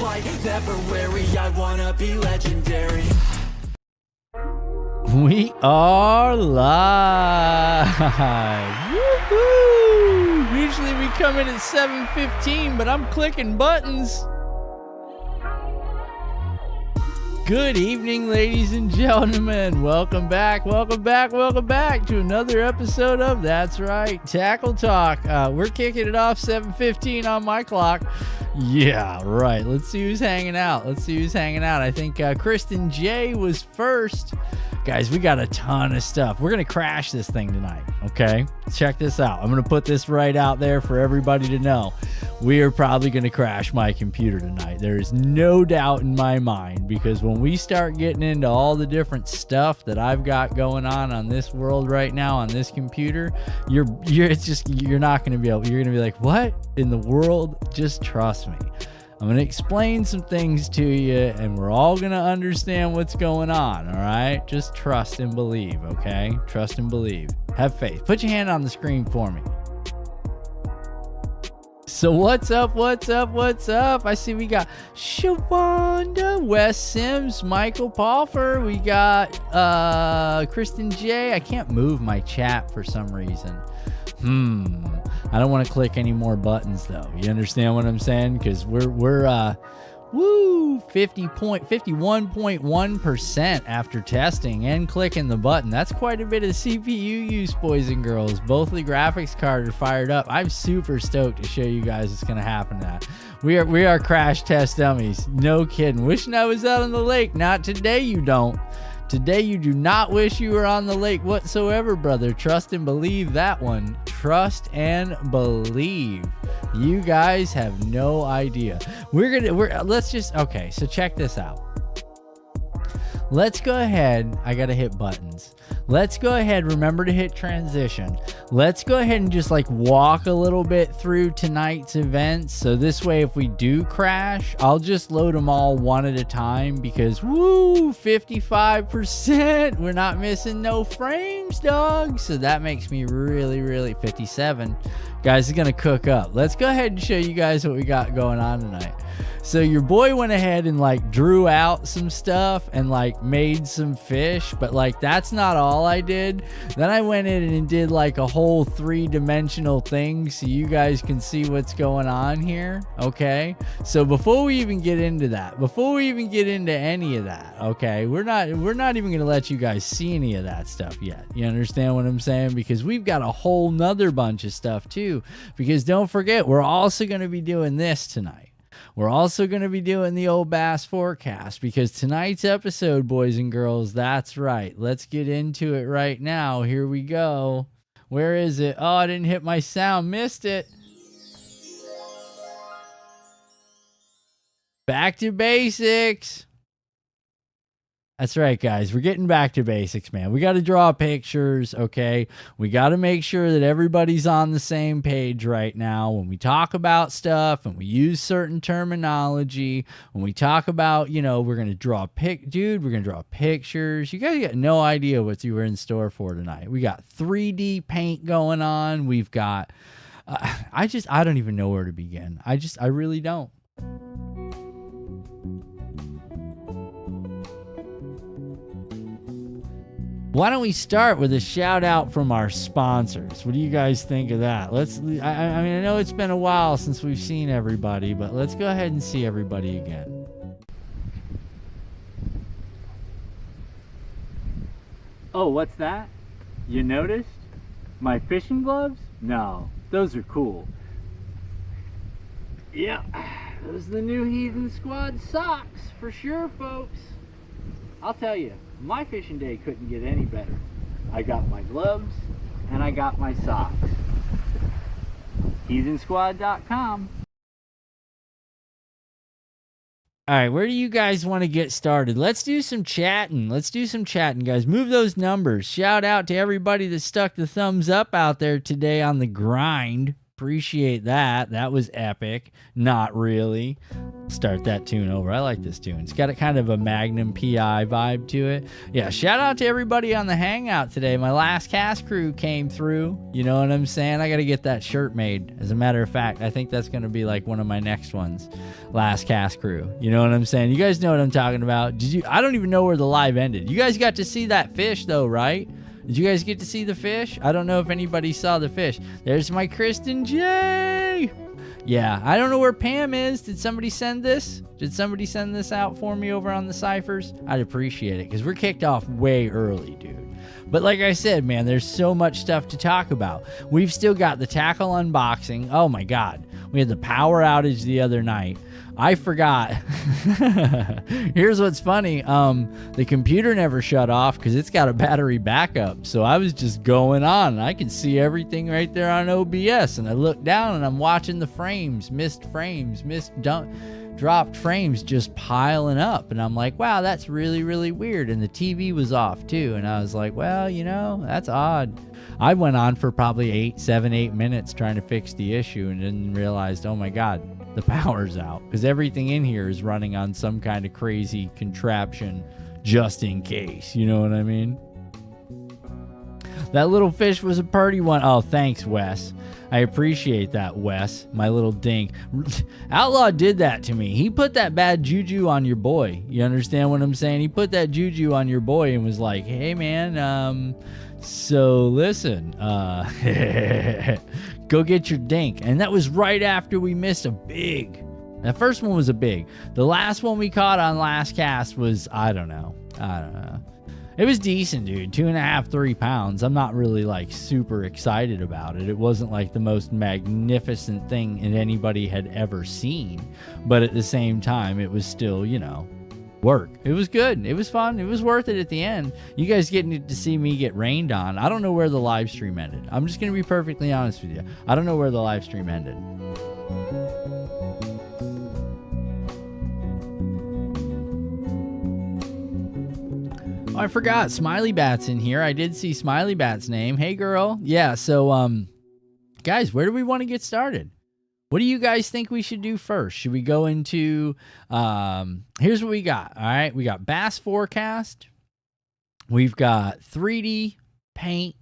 flight, never weary, I wanna be legendary. We are live. Woohoo! Usually we come in at 7:15, but I'm clicking buttons. Good evening, ladies and gentlemen. Welcome back to another episode of That's Right, Tackle Talk. We're kicking it off 7:15 on my clock. Yeah, right. Let's see who's hanging out. I think Kristen J was first. Guys, we got a ton of stuff. We're going to crash this thing tonight, okay? Check this out. I'm going to put this right out there for everybody to know. We are probably going to crash my computer tonight. There is no doubt in my mind, because when we start getting into all the different stuff that I've got going on this world right now on this computer, you're not going to be able, you're going to be like, what in the world? Just trust me. I'm going to explain some things to you, and we're all going to understand what's going on, all right? Just trust and believe, okay? Trust and believe. Have faith. Put your hand on the screen for me. So what's up? I see we got Shawanda, Wes Sims, Michael Palfer. We got Kristen J. I can't move my chat for some reason. I don't want to click any more buttons though. You understand what I'm saying? Because we're 51.1% after testing and clicking the button. That's quite a bit of CPU use, boys and girls. Both the graphics card are fired up. I'm super stoked to show you guys what's gonna happen to that. We are crash test dummies. No kidding. Wishing I was out on the lake. Not today, you don't. Today you do not wish you were on the lake whatsoever, brother. Trust and believe that one. Trust and believe. You guys have no idea. Okay, so check this out. Let's go ahead. I gotta hit buttons. Let's go ahead. Remember to hit transition. Let's go ahead and just like walk a little bit through tonight's events. So this way, if we do crash, I'll just load them all one at a time, because 55%. We're not missing no frames, dog. So that makes me really 57. Guys, it's gonna cook up. Let's go ahead and show you guys what we got going on tonight. So your boy went ahead and like drew out some stuff and like made some fish, but like that's not all I did. Then I went in and did like a whole 3-dimensional thing so you guys can see what's going on here, okay? So before we even get into that, before we even get into any of that, okay, we're not even gonna let you guys see any of that stuff yet. You understand what I'm saying? Because we've got a whole nother bunch of stuff too. Because don't forget, we're also gonna be doing this tonight. We're also going to be doing the old bass forecast, because tonight's episode, boys and girls, that's right. Let's get into it right now. Here we go. Where is it? Oh, I didn't hit my sound. Missed it. Back to basics. That's right, guys. We're getting back to basics, man. We got to draw pictures, okay? We got to make sure that everybody's on the same page right now when we talk about stuff and we use certain terminology. When we talk about, we're going to draw we're going to draw pictures. You guys got no idea what you were in store for tonight. We got 3D paint going on. We've got, I don't even know where to begin. I really don't. Why don't we start with a shout out from our sponsors? What do you guys think of that? I know it's been a while since we've seen everybody, but let's go ahead and see everybody again. Oh, what's that? You noticed? My fishing gloves? No, those are cool. Yeah, those are the new Heathen Squad socks for sure, folks. I'll tell you, my fishing day couldn't get any better. I got my gloves and I got my socks. Heathensquad.com. All right, where do you guys want to get started? Let's do some chatting. Guys. Move those numbers. Shout out to everybody that stuck the thumbs up out there today on the grind. appreciate that. That was epic. Not really. Start that tune over. I like this tune. It's got a kind of a Magnum PI vibe to it. Yeah, shout out to everybody on the Hangout today. My Last Cast crew came through. You know what I'm saying? I got to get that shirt made. As a matter of fact, I think that's going to be like one of my next ones. Last Cast crew. You know what I'm saying? You guys know what I'm talking about. I don't even know where the live ended. You guys got to see that fish though, right? Did you guys get to see the fish? I don't know if anybody saw the fish. There's my Kristen J. Yeah, I don't know where Pam is. Did somebody send this? Did somebody send this out for me over on the ciphers? I'd appreciate it because we're kicked off way early, dude. But like I said, man, there's so much stuff to talk about. We've still got the tackle unboxing. Oh my God. We had the power outage the other night. I forgot. Here's what's funny. The computer never shut off because it's got a battery backup. So I was just going on. I can see everything right there on OBS. And I look down and I'm watching the frames, dropped frames just piling up. And I'm like, wow, that's really, really weird. And the TV was off too. And I was like, well, you know, that's odd. I went on for probably 8 minutes trying to fix the issue and then realized, oh my God, the power's out because everything in here is running on some kind of crazy contraption just in case. You know what I mean? That little fish was a purty one. Oh, thanks, Wes. I appreciate that, Wes, my little dink. Outlaw did that to me. He put that bad juju on your boy. You understand what I'm saying? He put that juju on your boy and was like, hey, man, so listen, go get your dink. And that was right after we missed a big. That first one was a big. The last one we caught on Last Cast was, I don't know. It was decent, dude. 2.5, 3 pounds. I'm not really like super excited about it. It wasn't like the most magnificent thing that anybody had ever seen. But at the same time, it was still, you know, work. It was good. It was fun. It was worth it at the end. You guys getting to see me get rained on. I don't know where the live stream ended. I'm just going to be perfectly honest with you. I don't know where the live stream ended. Oh, I forgot. Smiley Bat's in here. I did see Smiley Bat's name. Hey, girl. Yeah, so, guys, where do we want to get started? What do you guys think we should do first? Should we go into, here's what we got, all right? We got Bass Forecast. We've got 3D Paint.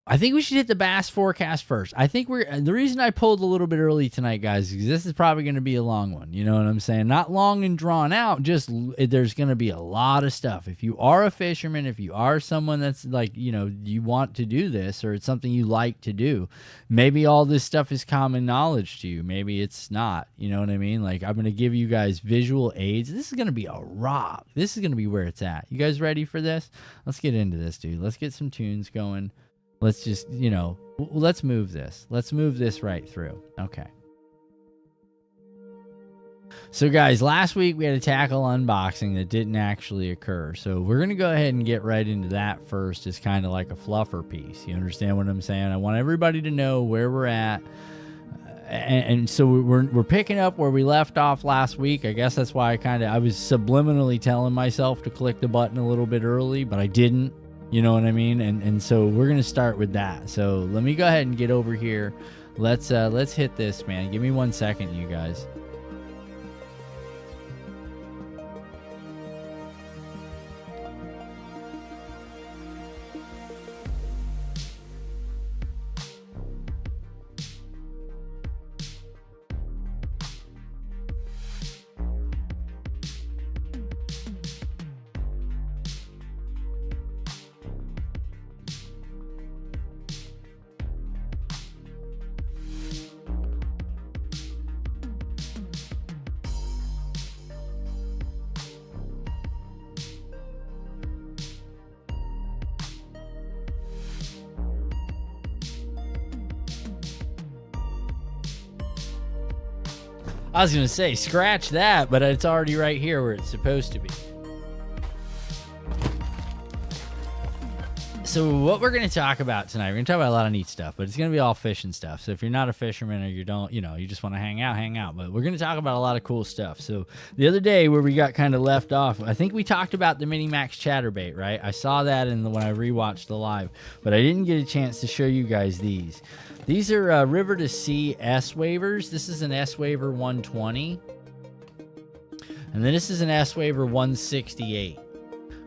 I think we should hit the Bass Forecast first. I think the reason I pulled a little bit early tonight, guys, is this is probably going to be a long one. You know what I'm saying? Not long and drawn out, just there's going to be a lot of stuff. If you are a fisherman, if you are someone that's like, you know, you want to do this or it's something you like to do, maybe all this stuff is common knowledge to you. Maybe it's not. You know what I mean? Like, I'm going to give you guys visual aids. This is going to be a rock. This is going to be where it's at. You guys ready for this? Let's get into this, dude. Let's get some tunes going. Let's just, you know, let's move this. Let's move this right through. Okay. So, guys, last week we had a tackle unboxing that didn't actually occur. So we're going to go ahead and get right into that first as kind of like a fluffer piece. You understand what I'm saying? I want everybody to know where we're at. And so we're picking up where we left off last week. I guess that's why I was subliminally telling myself to click the button a little bit early, but I didn't. You know what I mean? And so we're going to start with that. So let me go ahead and get over here. Let's hit this, man. Give me 1 second, you guys. I was going to say, scratch that, but it's already right here where it's supposed to be. So what we're going to talk about tonight, we're going to talk about a lot of neat stuff, but it's going to be all fishing stuff. So if you're not a fisherman or you don't, you just want to hang out. But we're going to talk about a lot of cool stuff. So the other day where we got kind of left off, I think we talked about the Mini Max chatterbait, right? I saw that when I rewatched the live, but I didn't get a chance to show you guys these. These are River to Sea S Wavers. This is an S Waver 120. And then this is an S Waver 168.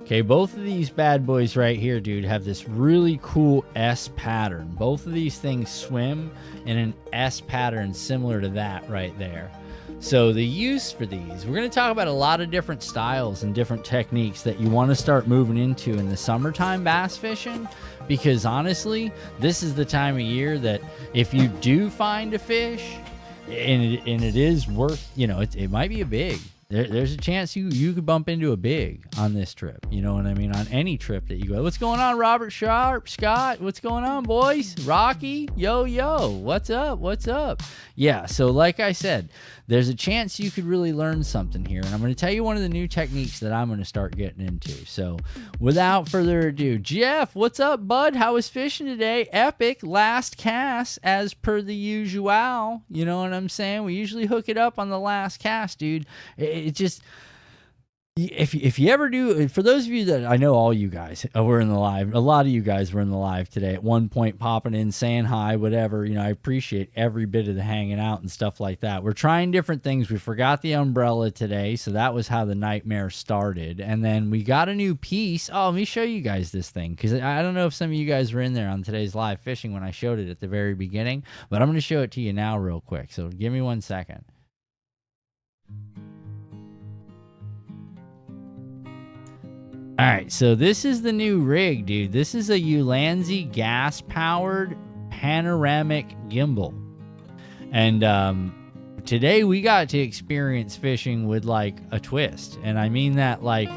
Okay, both of these bad boys right here, dude, have this really cool S pattern. Both of these things swim in an S pattern similar to that right there. So the use for these, we're going to talk about a lot of different styles and different techniques that you want to start moving into in the summertime bass fishing, because honestly, this is the time of year that if you do find a fish, and it is worth, it might be a big. There's a chance you could bump into a big on this trip. You know what I mean? On any trip that you go. What's going on, Robert Sharp? Scott? What's going on, boys? Rocky? Yo. What's up? Yeah, so like I said, there's a chance you could really learn something here. And I'm going to tell you one of the new techniques that I'm going to start getting into. So without further ado, Jeff, what's up, bud? How was fishing today? Epic last cast as per the usual. You know what I'm saying? We usually hook it up on the last cast, dude. It just, if you ever do, for those of you that I know, all you guys were in the live, a lot of you guys were in the live today at one point, popping in, saying hi, whatever. I appreciate every bit of the hanging out and stuff like that. We're trying different things. We forgot the umbrella today, so that was how the nightmare started. And then we got a new piece. Oh, let me show you guys this thing, because I don't know if some of you guys were in there on today's live fishing when I showed it at the very beginning, but I'm going to show it to you now real quick. So give me 1 second. All right, so this is the new rig, dude. This is a Ulanzi gas-powered panoramic gimbal. And today we got to experience fishing with, like, a twist. And I mean that, like,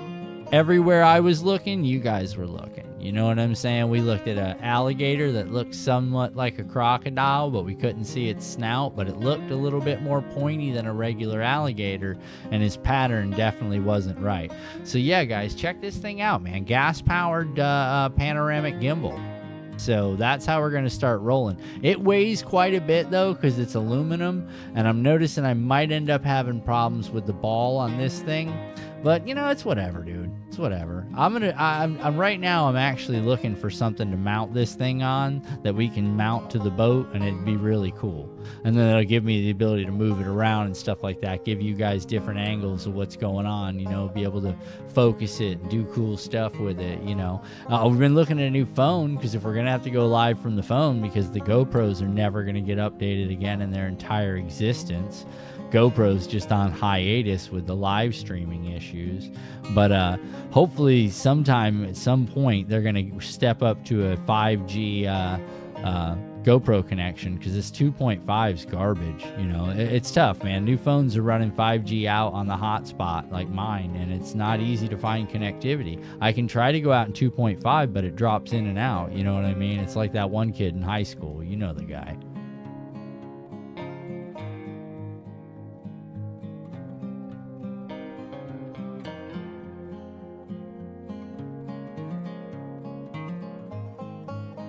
everywhere I was looking, you guys were looking. You know what I'm saying? We looked at an alligator that looked somewhat like a crocodile, but we couldn't see its snout, but it looked a little bit more pointy than a regular alligator, and his pattern definitely wasn't right. So yeah, guys, check this thing out, man. Gas-powered panoramic gimbal. So that's how we're going to start rolling. It weighs quite a bit, though, because it's aluminum, and I'm noticing I might end up having problems with the ball on this thing. But, it's whatever, dude. It's whatever. I'm right now, I'm actually looking for something to mount this thing on that we can mount to the boat, and it'd be really cool. And then it'll give me the ability to move it around and stuff like that, give you guys different angles of what's going on, be able to focus it and do cool stuff with it, We've been looking at a new phone, because if we're going to have to go live from the phone, because the GoPros are never going to get updated again in their entire existence. GoPro's just on hiatus with the live streaming issues, but hopefully sometime at some point they're going to step up to a 5G GoPro connection, because this 2.5 is garbage. It's tough, man. New phones are running 5G out on the hotspot like mine, and it's not easy to find connectivity. I can try to go out in 2.5, but it drops in and out. You know what I mean? It's like that one kid in high school. You know the guy.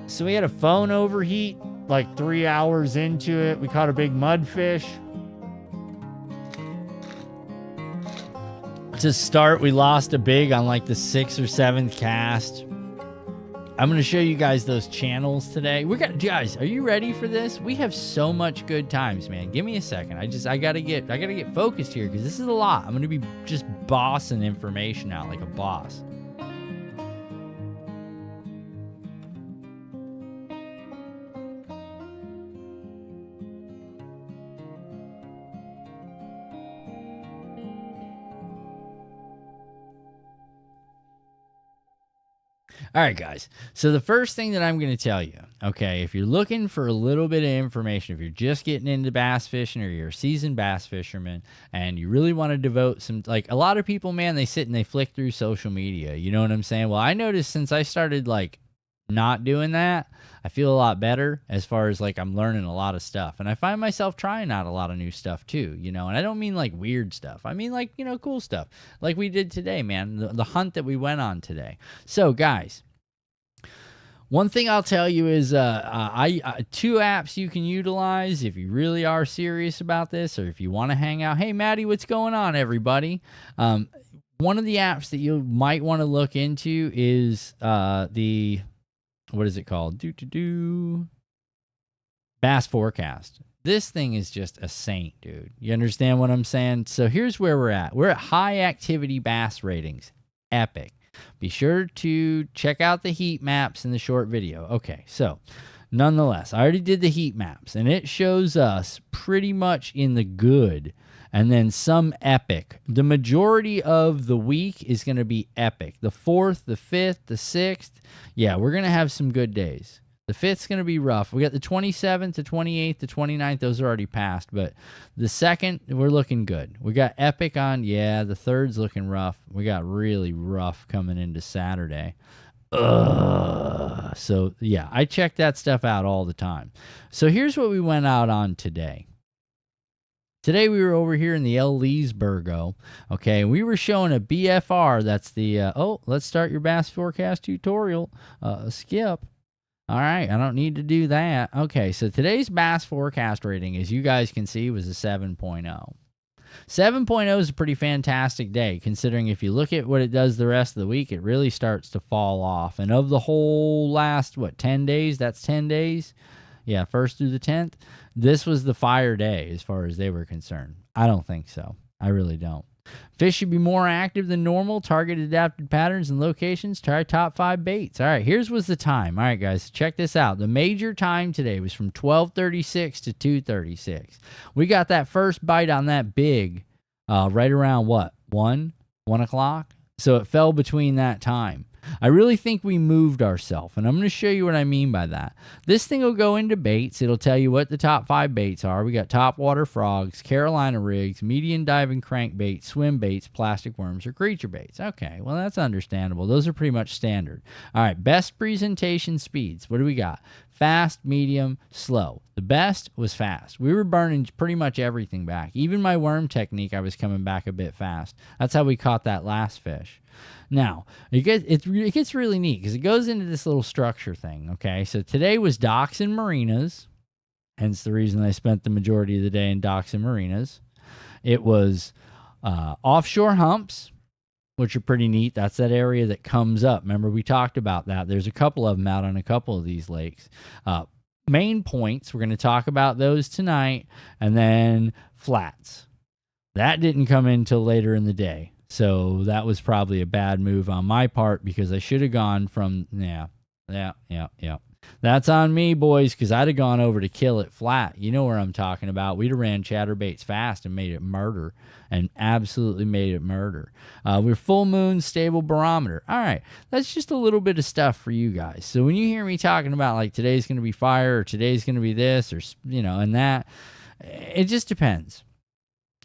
So we had a phone overheat like 3 hours into it. We caught a big mudfish. To start, we lost a big on like the 6th or 7th cast. I'm going to show you guys those channels today. Guys, are you ready for this? We have so much good times, man. Give me a second. I got to get focused here, because this is a lot. I'm going to be just bossing information out like a boss. All right, guys. So the first thing that I'm going to tell you, okay, if you're looking for a little bit of information, if you're just getting into bass fishing or you're a seasoned bass fisherman and you really want to devote some, like a lot of people, man, they sit and they flick through social media. You know what I'm saying? Well, I noticed since I started like not doing that, I feel a lot better as far as like I'm learning a lot of stuff, and I find myself trying out a lot of new stuff too, and I don't mean like weird stuff. I mean like, cool stuff like we did today, man, the hunt that we went on today. So guys, One thing I'll tell you is two apps you can utilize if you really are serious about this, or if you want to hang out. Hey, Maddie, what's going on, everybody? One of the apps that you might want to look into is what is it called? Bass Forecast. This thing is just a saint, dude. You understand what I'm saying? So here's where we're at. We're at high activity bass ratings. Epic. Be sure to check out the heat maps in the short video. Okay, so nonetheless, I already did the heat maps, and it shows us pretty much in the good, and then some epic. The majority of the week is going to be epic. The 4th, the 5th, the 6th. Yeah, we're going to have some good days. The 5th's going to be rough. We got the 27th, the 28th, the 29th. Those are already passed. But the 2nd, we're looking good. We got epic on. Yeah, the 3rd's looking rough. We got really rough coming into Saturday. So, yeah, I check that stuff out all the time. So here's what we went out on today. Today we were over here in the El Leesburgo, okay, and we were showing a BFR. That's the, let's start your bass forecast tutorial. Skip. All right, I don't need to do that. Okay, so today's bass forecast rating, as you guys can see, was a 7.0. 7.0 is a pretty fantastic day, considering if you look at what it does the rest of the week, it really starts to fall off. And of the whole last, 10 days? That's 10 days? Yeah, 1st through the 10th. This was the fire day as far as they were concerned. I don't think so. I really don't. Fish should be more active than normal. Target adapted patterns and locations. Try top 5 baits. All right, here's was the time. All right, guys, check this out. The major time today was from 12:36 to 2:36. We got that first bite on that big right around what? 1 o'clock? So it fell between that time. I really think we moved ourselves, and I'm going to show you what I mean by that. This thing will go into baits. It'll tell you what the top 5 baits are. We got topwater frogs, Carolina rigs, medium diving crankbaits, swim baits, plastic worms, or creature baits. Okay, well, that's understandable. Those are pretty much standard. All right, best presentation speeds. What do we got? Fast, medium, slow. The best was fast. We were burning pretty much everything back. Even my worm technique, I was coming back a bit fast. That's how we caught that last fish. Now, it gets really neat because it goes into this little structure thing, okay? So today was docks and marinas, hence the reason I spent the majority of the day in docks and marinas. It was offshore humps, which are pretty neat. That's that area that comes up. Remember, we talked about that. There's a couple of them out on a couple of these lakes. Main points, we're going to talk about those tonight, and then flats. That didn't come in until later in the day. So that was probably a bad move on my part because I should have gone from, yeah. That's on me, boys, because I'd have gone over to kill it flat. You know where I'm talking about. We'd have ran chatterbaits fast and made it murder, and absolutely made it murder. We're full moon, stable barometer. All right, that's just a little bit of stuff for you guys. So when you hear me talking about like today's going to be fire or today's going to be this or, and that, it just depends.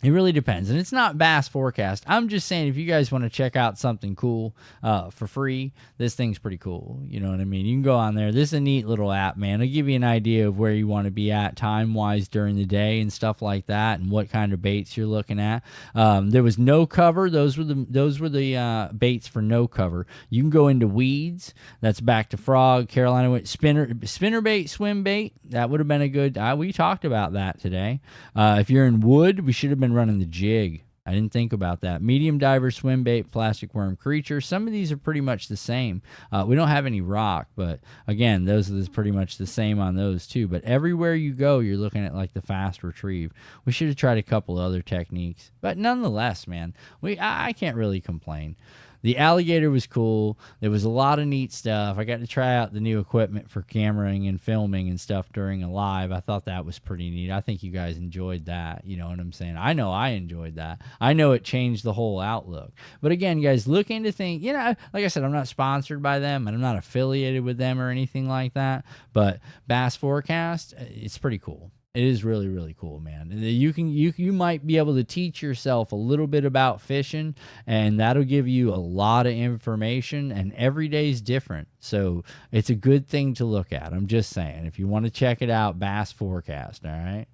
It really depends. And it's not bass forecast. I'm just saying if you guys want to check out something cool for free, this thing's pretty cool. You know what I mean? You can go on there. This is a neat little app, man. It'll give you an idea of where you want to be at time-wise during the day and stuff like that and what kind of baits you're looking at. There was no cover. Those were the baits for no cover. You can go into weeds. That's back to frog, Carolina spinner bait, swim bait. That would have been a good we talked about that today. If you're in wood, we should have been running the jig. I didn't think about that. Medium diver, swim bait, plastic worm, creature. Some of these are pretty much the same. We don't have any rock, but again, those are pretty much the same on those too. But everywhere you go, you're looking at like the fast retrieve. We should have tried a couple other techniques, but nonetheless, man, I can't really complain. The alligator was cool. There was a lot of neat stuff. I got to try out the new equipment for cameraing and filming and stuff during a live. I thought that was pretty neat. I think you guys enjoyed that. You know what I'm saying? I know I enjoyed that. I know it changed the whole outlook. But again, guys, look into things. Like I said, I'm not sponsored by them and I'm not affiliated with them or anything like that. But Bass Forecast, it's pretty cool. It is really, really cool, man. You might be able to teach yourself a little bit about fishing, and that'll give you a lot of information, and every day is different. So it's a good thing to look at. I'm just saying. If you want to check it out, Bass Forecast, all right?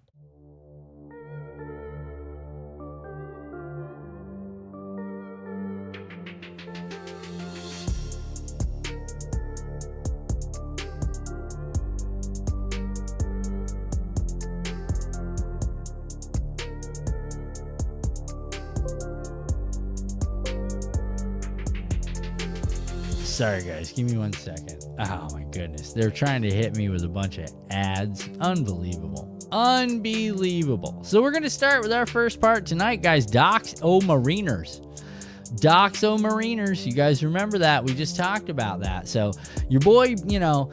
Sorry, guys. Give me 1 second. Oh, my goodness. They're trying to hit me with a bunch of ads. Unbelievable. Unbelievable. So we're going to start with our first part tonight, guys. Dox O Mariners. Dox O Mariners. You guys remember that? We just talked about that. So your boy, you know,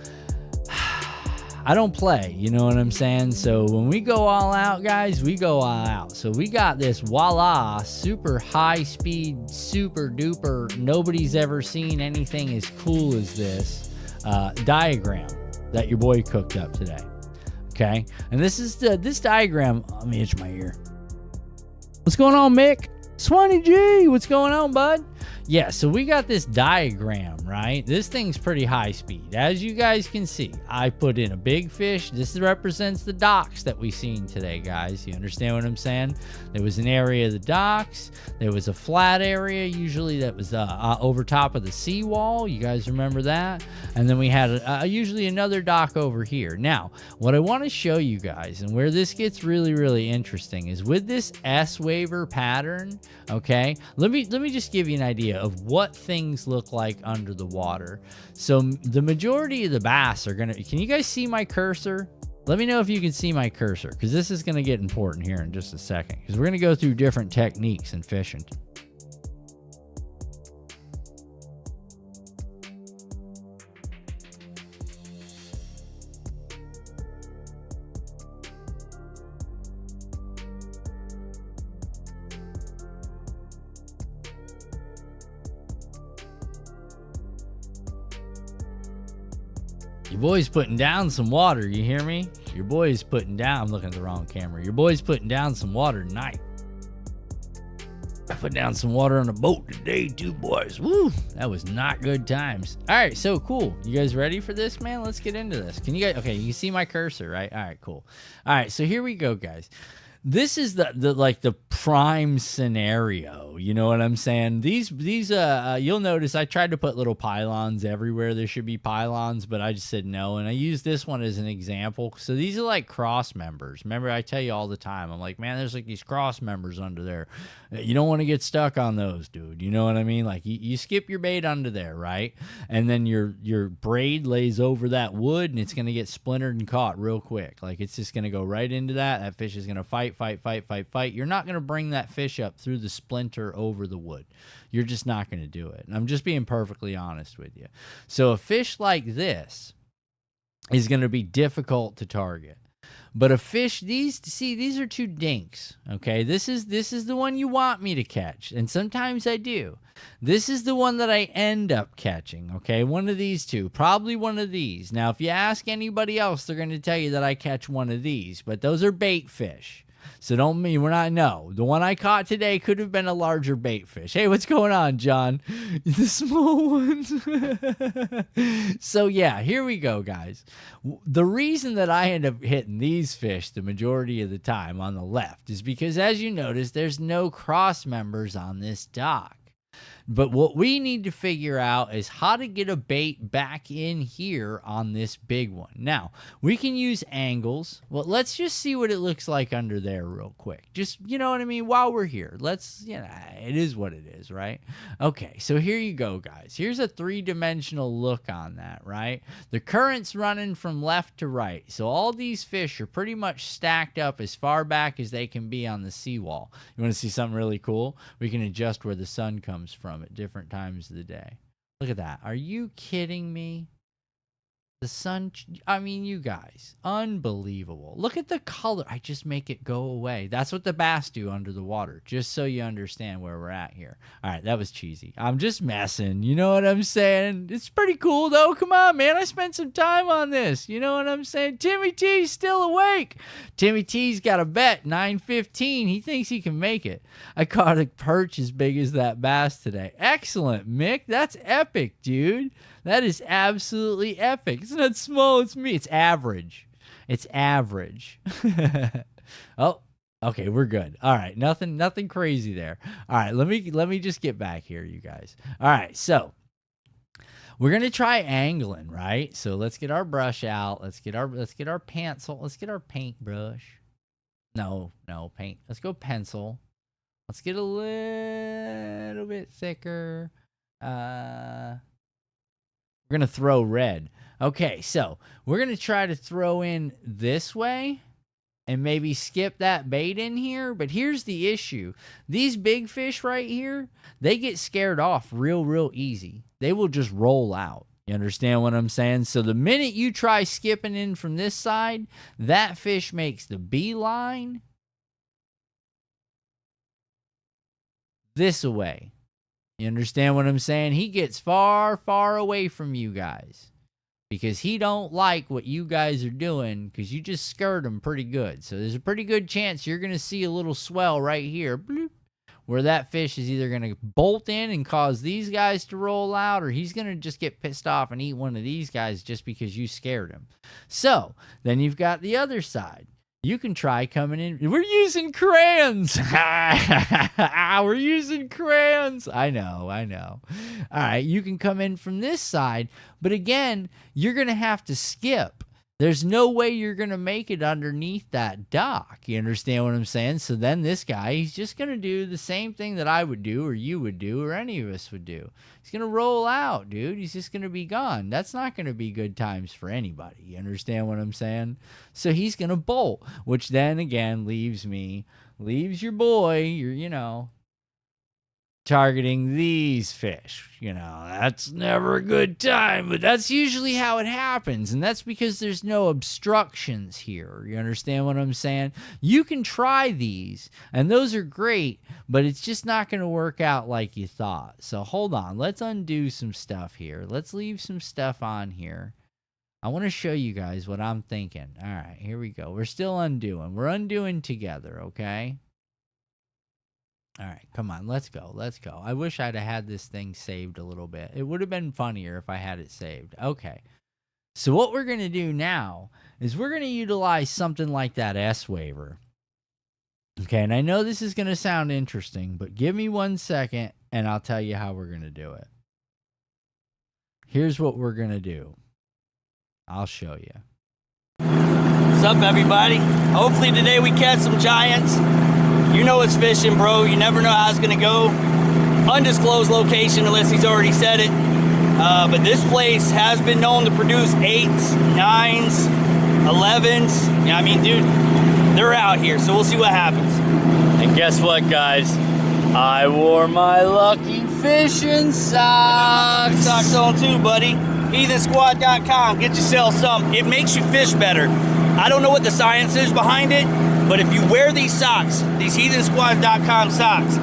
I don't play, you know what I'm saying? So when we go all out, guys, we go all out. So we got this voila, super high speed, super duper, nobody's ever seen anything as cool as this diagram that your boy cooked up today. Okay, and this diagram. Let me itch my ear. What's going on, Mick? Swanee G, what's going on, bud? Yeah, so we got this diagram, right? This thing's pretty high speed. As you guys can see, I put in a big fish. This represents the docks that we seen today, guys. You understand what I'm saying? There was an area of the docks. There was a flat area, usually that was over top of the seawall. You guys remember that? And then we had usually another dock over here. Now, what I want to show you guys, and where this gets really, really interesting, is with this S-Waver pattern, okay? Let me just give you an idea of what things look like under the water. So the majority of the bass are gonna, can you guys see my cursor? Let me know if you can see my cursor, because this is gonna get important here in just a second, because we're gonna go through different techniques in fishing. Your boy's putting down some water, you hear me? Your boy's putting down, I'm looking at the wrong camera. Your boy's putting down some water tonight. I put down some water on a boat today too, boys. Woo, that was not good times. All right, so cool. You guys ready for this, man? Let's get into this. Can you guys, okay, you can see my cursor, right? All right, cool. All right, so here we go, guys. This is the prime scenario. You know what I'm saying? These you'll notice I tried to put little pylons everywhere. There should be pylons, but I just said no. And I use this one as an example. So these are like cross members. Remember, I tell you all the time, I'm like, man, there's like these cross members under there. You don't want to get stuck on those, dude. You know what I mean? Like you skip your bait under there, right? And then your braid lays over that wood, and it's gonna get splintered and caught real quick. Like it's just gonna go right into that. That fish is gonna fight. You're not going to bring that fish up through the splinter over the wood. You're just not going to do it. And I'm just being perfectly honest with you. So a fish like this is going to be difficult to target. But a fish, these are two dinks, okay? This is the one you want me to catch, and sometimes I do. This is the one that I end up catching, okay? One of these two, probably one of these. Now, if you ask anybody else, they're going to tell you that I catch one of these, but those are bait fish. So don't mean we're not, no. The one I caught today could have been a larger bait fish. Hey, what's going on, John? The small ones. So yeah, here we go, guys. The reason that I end up hitting these fish the majority of the time on the left is because, as you notice, there's no cross members on this dock. But what we need to figure out is how to get a bait back in here on this big one. Now, we can use angles. Well, let's just see what it looks like under there real quick. Just, you know what I mean? While we're here, let's, you know, it is what it is, right? Okay, so here you go, guys. Here's a three-dimensional look on that, right? The current's running from left to right. So all these fish are pretty much stacked up as far back as they can be on the seawall. You want to see something really cool? We can adjust where the sun comes from at different times of the day. Look at that. Are you kidding me? The sun, I mean, you guys, unbelievable. Look at the color. I just make it go away. That's what the bass do under the water, just so you understand where we're at here. All right, that was cheesy. I'm just messing. You know what I'm saying? It's pretty cool, though. Come on, man. I spent some time on this. You know what I'm saying? Timmy T's still awake. Timmy T's got a bet, 9:15. He thinks he can make it. I caught a perch as big as that bass today. Excellent, Mick. That's epic, dude. That is absolutely epic. It's not small, it's me. It's average. It's average. Oh, okay, we're good. All right, nothing crazy there. All right, let me just get back here, you guys. All right, so we're gonna try angling, right? So let's get our brush out. Let's get our pencil. Let's get our paintbrush. No, paint. Let's go pencil. Let's get a little bit thicker. We're going to throw red. Okay, so we're going to try to throw in this way and maybe skip that bait in here. But here's the issue. These big fish right here, they get scared off real easy. They will just roll out. You understand what I'm saying? So the minute you try skipping in from this side, that fish makes the beeline this away. You understand what I'm saying? He gets far away from you guys because he don't like what you guys are doing because you just scared him pretty good. So there's a pretty good chance you're going to see a little swell right here, bloop, where that fish is either going to bolt in and cause these guys to roll out, or he's going to just get pissed off and eat one of these guys just because you scared him. So then you've got the other side. You can try coming in. We're using crayons. We're using crayons. I know. All right, you can come in from this side, but again, you're going to have to skip. There's no way you're going to make it underneath that dock. You understand what I'm saying? So then this guy, he's just going to do the same thing that I would do or you would do or any of us would do. He's going to roll out, dude. He's just going to be gone. That's not going to be good times for anybody. You understand what I'm saying? So he's going to bolt, which then again leaves your boy, targeting these fish. That's never a good time, but that's usually how it happens, and that's because there's no obstructions here. You understand what I'm saying? You can try these, and those are great, but it's just not going to work out like you thought. So hold on, let's undo some stuff here. Let's leave some stuff on here. I want to show you guys what I'm thinking. All right, here we go. We're still undoing. We're undoing together, okay? All right, come on, let's go. I wish I'd have had this thing saved a little bit. It would have been funnier if I had it saved. Okay, so what we're going to do now is we're going to utilize something like that S-Waver. Okay, and I know this is going to sound interesting, but give me 1 second, and I'll tell you how we're going to do it. Here's what we're going to do. I'll show you. What's up, everybody? Hopefully today we catch some giants. You know it's fishing, bro. You never know how it's going to go. Undisclosed location unless he's already said it. But this place has been known to produce 8s, 9s, 11s. Yeah, I mean, dude, they're out here. So we'll see what happens. And guess what, guys? I wore my lucky fishing socks. Socks on too, buddy. HeathenSquad.com. Get yourself some. It makes you fish better. I don't know what the science is behind it, but if you wear these socks, these HeathenSquad.com socks,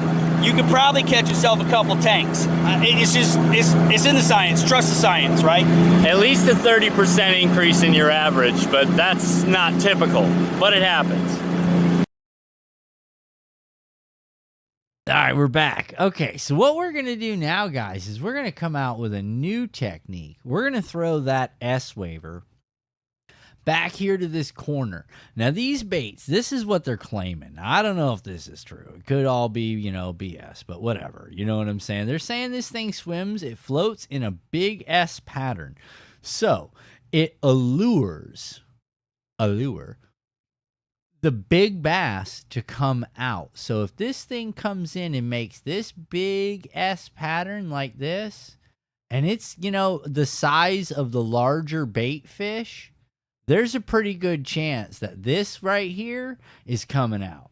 you could probably catch yourself a couple tanks. It's in the science. Trust the science, right? At least a 30% increase in your average, but that's not typical, but it happens. All right, we're back. Okay, so what we're going to do now, guys, is we're going to come out with a new technique. We're going to throw that S-Waver back here to this corner. Now, these baits, this is what they're claiming. Now, I don't know if this is true. It could all be, BS, but whatever. You know what I'm saying? They're saying this thing swims, it floats in a big S pattern. So, it allures the big bass to come out. So if this thing comes in and makes this big S pattern like this, and it's, the size of the larger bait fish, there's a pretty good chance that this right here is coming out.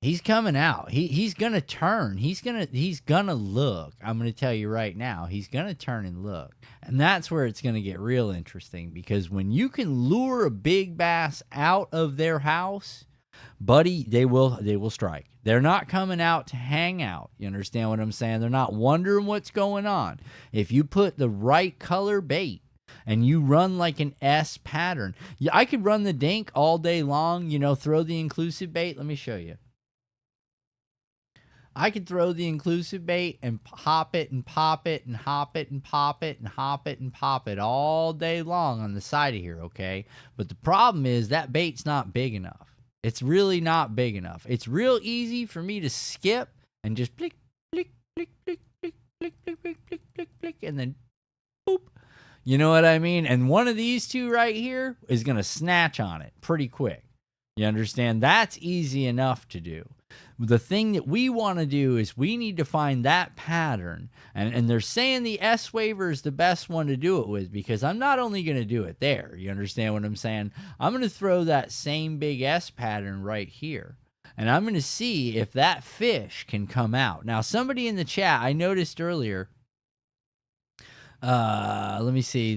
He's coming out. He's going to turn. He's going to look. I'm going to tell you right now, he's going to turn and look. And that's where it's going to get real interesting, because when you can lure a big bass out of their house, buddy, they will strike. They're not coming out to hang out. You understand what I'm saying? They're not wondering what's going on. If you put the right color bait and you run like an S pattern, I could run the dink all day long, throw the inclusive bait. Let me show you. I could throw the inclusive bait and hop it and pop it and hop it and pop it and hop it and pop it all day long on the side of here, okay? But the problem is that bait's not big enough. It's really not big enough. It's real easy for me to skip and just flick, flick, flick, flick, flick, flick, flick, flick, flick, flick, flick, and then boop. You know what I mean? And one of these two right here is going to snatch on it pretty quick. You understand? That's easy enough to do. The thing that we want to do is we need to find that pattern. And they're saying the S waiver is the best one to do it with, because I'm not only going to do it there. You understand what I'm saying? I'm going to throw that same big S pattern right here. And I'm going to see if that fish can come out. Now, somebody in the chat, I noticed earlier. Let me see.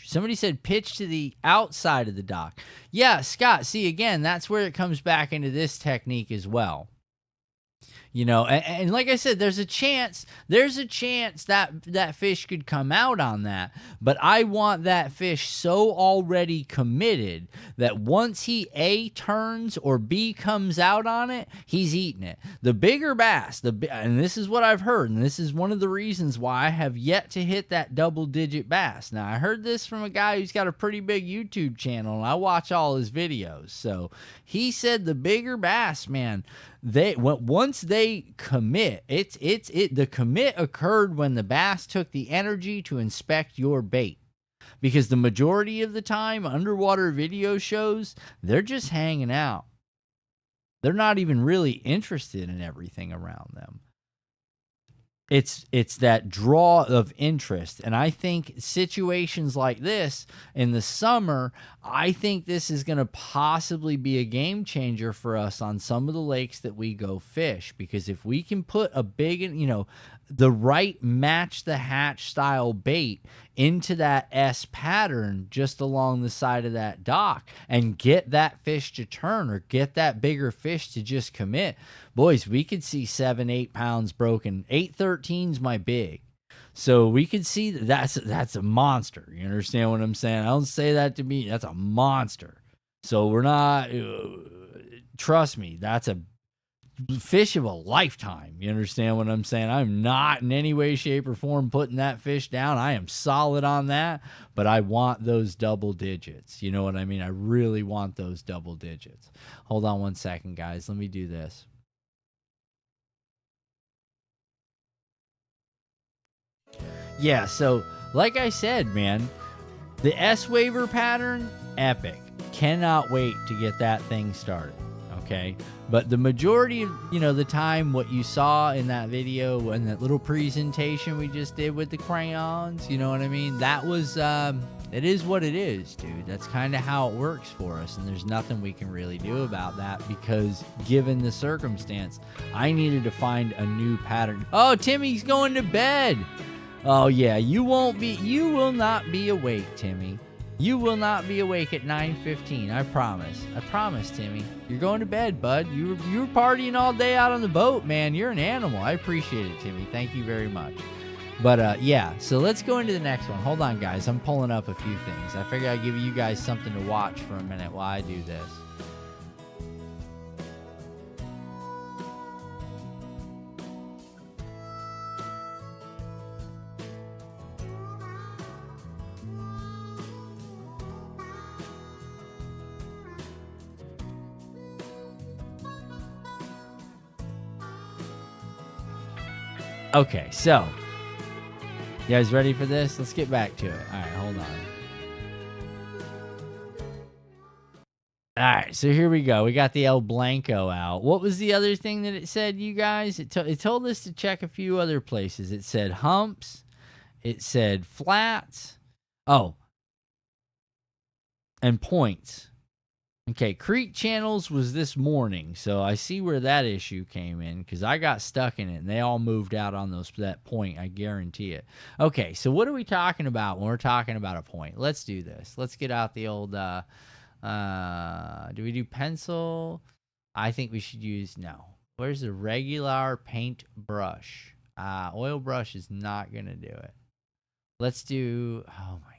Somebody said pitch to the outside of the dock. Yeah, Scott, see, again, that's where it comes back into this technique as well. You know, and like I said, there's a chance that that fish could come out on that, but I want that fish so already committed that once he A, turns, or B, comes out on it, he's eating it. The bigger bass, and this is what I've heard, and this is one of the reasons why I have yet to hit that double-digit bass. Now, I heard this from a guy who's got a pretty big YouTube channel, and I watch all his videos. So he said the bigger bass, man, once they commit, the commit occurred when the bass took the energy to inspect your bait. Because the majority of the time, underwater video shows, they're just hanging out. They're not even really interested in everything around them. It's that draw of interest. And I think situations like this in the summer, I think this is going to possibly be a game changer for us on some of the lakes that we go fish. Because if we can put a big, the right match the hatch style bait into that S pattern just along the side of that dock and get that fish to turn, or get that bigger fish to just commit, boys, we could see 7-8 pounds broken. 813's my big. So we could see that's a monster. You understand what I'm saying? I don't say that to me. That's a monster. So we're not, trust me, that's a fish of a lifetime. You understand what I'm saying? I'm not in any way, shape, or form putting that fish down. I am solid on that, but I want those double digits. You know what I mean? I really want those double digits. Hold on one second, guys. Let me do this. Yeah, so like I said, man, the S waiver pattern, epic. Cannot wait to get that thing started. Okay, but the majority of the time, what you saw in that video and that little presentation we just did with the crayons, you know what I mean, that was it is what it is, dude. That's kind of how it works for us, and there's nothing we can really do about that, because given the circumstance, I needed to find a new pattern. Oh, Timmy's going to bed. Oh yeah, you will not be awake, Timmy. You will not be awake at 9:15. I promise. I promise, Timmy. You're going to bed, bud. You were partying all day out on the boat, man. You're an animal. I appreciate it, Timmy. Thank you very much. But yeah, so let's go into the next one. Hold on, guys. I'm pulling up a few things. I figure I'd give you guys something to watch for a minute while I do this. Okay, so you guys ready for this? Let's get back to it. All right, hold on. All right, so here we go. We got the El Blanco out. What was the other thing that it said, you guys? It told us to check a few other places. It said humps. It said flats. Oh, and points. Okay, creek channels was this morning, so I see where that issue came in, because I got stuck in it, and they all moved out on that point, I guarantee it. Okay, so what are we talking about when we're talking about a point? Let's do this. Let's get out the old, do we do pencil? I think we should use, no. Where's the regular paint brush? Oil brush is not going to do it. Let's do, oh my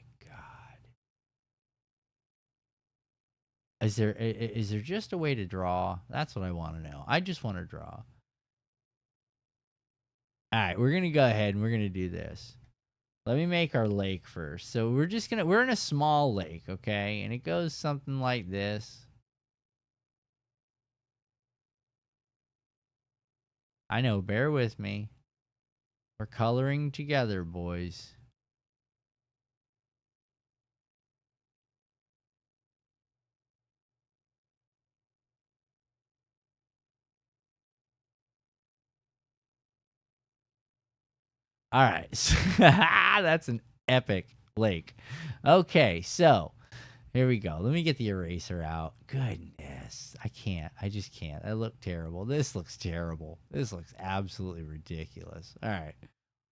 Is there just a way to draw? That's what I want to know. I just want to draw. All right, we're going to go ahead and we're going to do this. Let me make our lake first. So we're in a small lake, okay? And it goes something like this. I know, bear with me. We're coloring together, boys. All right. That's an epic lake. Okay, so here we go. Let me get the eraser out. Goodness. I can't. I just can't. I look terrible. This looks terrible. This looks absolutely ridiculous. All right.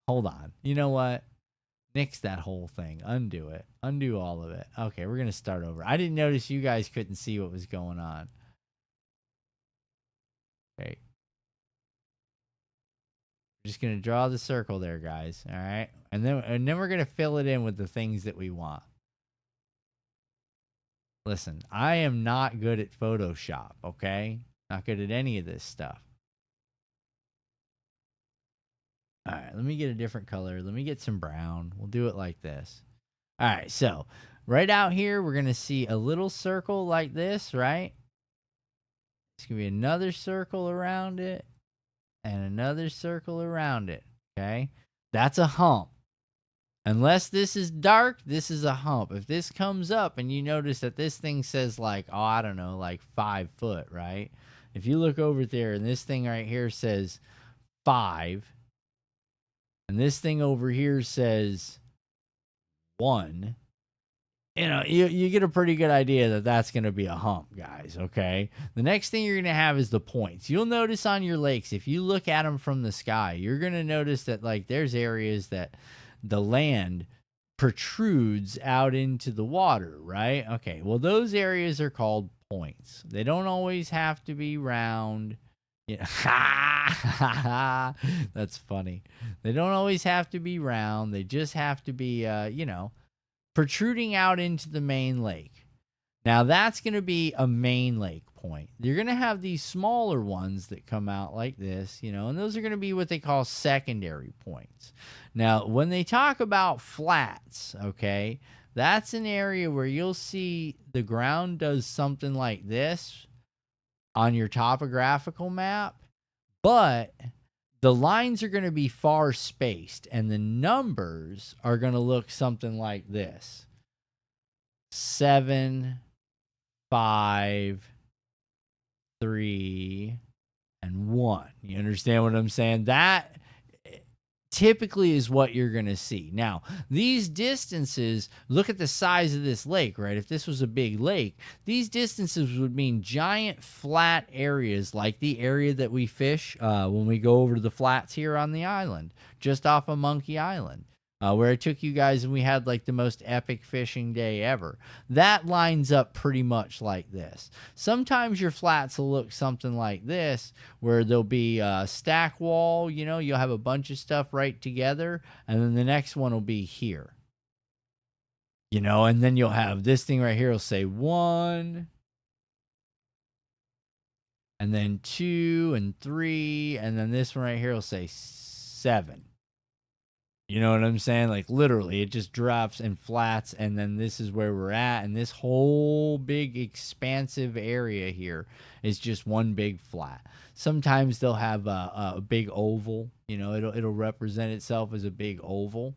Hold on. You know what? Nix that whole thing. Undo it. Undo all of it. Okay, we're going to start over. I didn't notice you guys couldn't see what was going on. Okay. We're just going to draw the circle there, guys. All right? And then we're going to fill it in with the things that we want. Listen, I am not good at Photoshop, okay? Not good at any of this stuff. All right, let me get a different color. Let me get some brown. We'll do it like this. All right, so right out here, we're going to see a little circle like this, right? It's going to be another circle around it and another circle around it, okay? That's a hump. Unless this is dark, this is a hump. If this comes up and you notice that this thing says like, oh, I don't know, like 5 foot, right? If you look over there and this thing right here says 5, and this thing over here says 1, you know, you get a pretty good idea that that's going to be a hump, guys, okay? The next thing you're going to have is the points. You'll notice on your lakes, if you look at them from the sky, you're going to notice that, like, there's areas that the land protrudes out into the water, right? Okay, well, those areas are called points. They don't always have to be round. Yeah. That's funny. They don't always have to be round. They just have to be, you know, protruding out into the main lake. Now, that's going to be a main lake point. You're going to have these smaller ones that come out like this, you know, and those are going to be what they call secondary points. Now, when they talk about flats, okay, that's an area where you'll see the ground does something like this on your topographical map, but the lines are going to be far spaced and the numbers are going to look something like this: 7, 5, 3, and 1. You understand what I'm saying? That typically is what you're going to see. Now, these distances, look at the size of this lake, right? If this was a big lake, these distances would mean giant flat areas like the area that we fish when we go over to the flats here on the island, just off of Monkey Island, where I took you guys and we had like the most epic fishing day ever. That lines up pretty much like this. Sometimes your flats will look something like this, where there'll be a stack wall, you know, you'll have a bunch of stuff right together, and then the next one will be here. You know, and then you'll have this thing right here will say 1, and then 2 and 3, and then this one right here will say 7. You know what I'm saying? Like, literally, it just drops and flats, and then this is where we're at, and this whole big expansive area here is just one big flat. Sometimes they'll have a big oval. You know, it'll represent itself as a big oval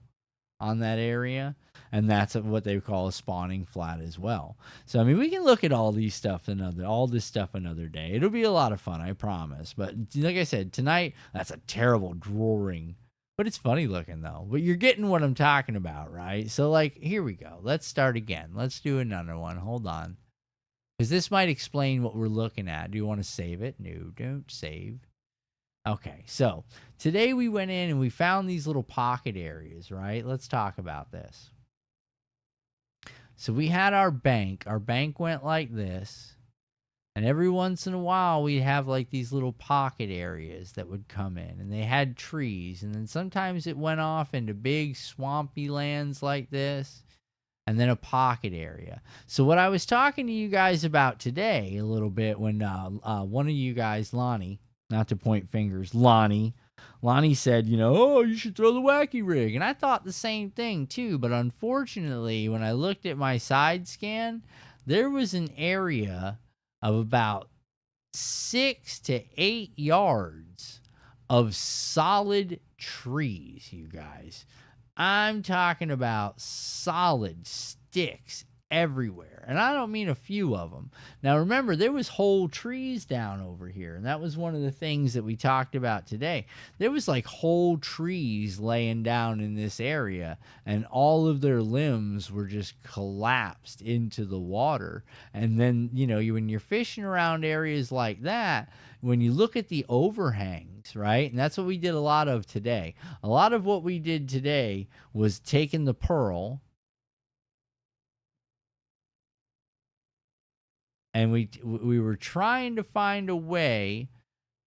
on that area, and that's what they call a spawning flat as well. So, I mean, we can look at all this stuff another day. It'll be a lot of fun, I promise. But like I said, tonight, that's a terrible drawing. But it's funny looking, though. But you're getting what I'm talking about, right? So, like, here we go. Let's start again. Let's do another one. Hold on. Because this might explain what we're looking at. Do you want to save it? No, don't save. Okay, so today we went in and we found these little pocket areas, right? Let's talk about this. So we had our bank. Our bank went like this. And every once in a while, we'd have like these little pocket areas that would come in, and they had trees. And then sometimes it went off into big swampy lands like this, and then a pocket area. So what I was talking to you guys about today a little bit when one of you guys, Lonnie, not to point fingers, Lonnie said, you know, oh, you should throw the wacky rig. And I thought the same thing too. But unfortunately, when I looked at my side scan, there was an area of about 6 to 8 yards of solid trees, you guys. I'm talking about solid sticks everywhere. And I don't mean a few of them. Now, remember, there was whole trees down over here. And that was one of the things that we talked about today. There was like whole trees laying down in this area, and all of their limbs were just collapsed into the water. And then, you know, when you're fishing around areas like that, when you look at the overhangs, right? And that's what we did a lot of today. A lot of what we did today was taking the pearl, and we were trying to find a way